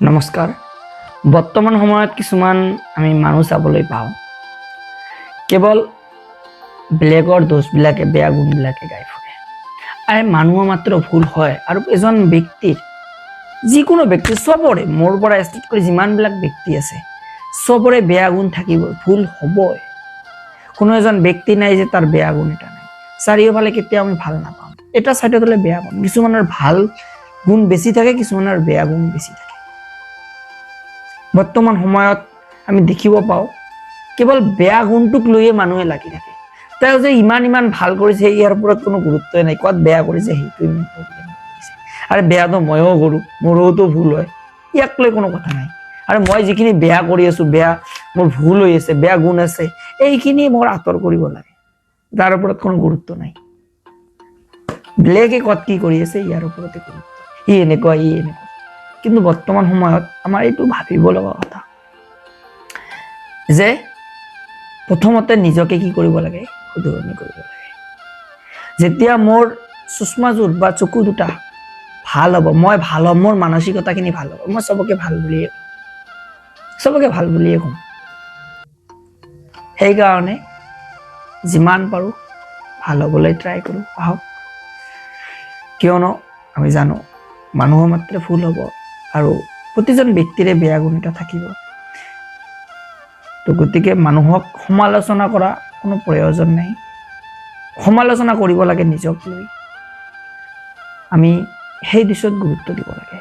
নমস্কাৰ। বৰ্তমান সময়ত কিছুমান আমি মানুহ চাবলৈ পাওঁ, কেৱল বেলেগৰ দোষবিলাকে বেয়া গুণবিলাকে গাই ফুৰে। আৰু মানুহৰ মাত্ৰ ভুল হয়, আৰু এজন ব্যক্তিৰ যিকোনো ব্যক্তি চবৰে, মোৰ পৰা ষ্টাৰ্ট কৰি যিমানবিলাক ব্যক্তি আছে চবৰে বেয়া গুণ থাকিবই, ভুল হ'বই। কোনো এজন ব্যক্তি নাই যে তাৰ বেয়া গুণ এটা নাই। চাৰিওফালে কেতিয়াও আমি ভাল নাপাওঁ, এটা চাইডত হ'লে বেয়া পাম। কিছুমানৰ ভাল গুণ বেছি থাকে, কিছুমানৰ বেয়া গুণ বেছি থাকে। বৰ্তমান সময়ত আমি দেখিব পাওঁ কেৱল বেয়া গুণটোক লৈয়ে মানুহে লাগি থাকে। তেওঁ যে ইমান ভাল কৰিছে ইয়াৰ ওপৰত কোনো গুৰুত্বই নাই, ক'ত বেয়া কৰিছে সেইটো ইমান প্ৰব্লেম কৰিছে। আৰু বেয়াটো ময়ো কৰোঁ, মোৰোতো ভুল হয়, ইয়াক লৈ কোনো কথা নাই। আৰু মই যিখিনি বেয়া কৰি আছো, বেয়া মোৰ ভুল হৈ আছে, বেয়া গুণ আছে, এইখিনি মোৰ আঁতৰ কৰিব লাগে, তাৰ ওপৰত কোনো গুৰুত্ব নাই। বেলেগে ক'ত কি কৰি আছে ইয়াৰ ওপৰতে গুৰুত্ব, ই এনেকুৱা। কিন্তু বৰ্তমান সময়ত আমাৰ এইটো ভাবিব লগা কথা যে প্ৰথমতে নিজকে কি কৰিব লাগে, শুধৰণি কৰিব লাগে। যেতিয়া মোৰ চুষ্মাযোৰ বা চকু দুটা ভাল হ'ব, মই ভাল হ'ম, মোৰ মানসিকতাখিনি ভাল হ'ব, মই চবকে ভাল বুলিয়ে ক'ম। সেইকাৰণে যিমান পাৰোঁ ভাল হ'বলৈ ট্ৰাই কৰোঁ, আহক। কিয়নো আমি জানো মানুহৰ মাত্ৰ ভুল হ'ব, আৰু প্ৰতিজন ব্যক্তিৰে বেয়া গুণ এটা থাকিব। তো গতিকে মানুহক সমালোচনা কৰা কোনো প্ৰয়োজন নাই। সমালোচনা কৰিব লাগে নিজক লৈ, আমি সেই দিশত গুৰুত্ব দিব লাগে।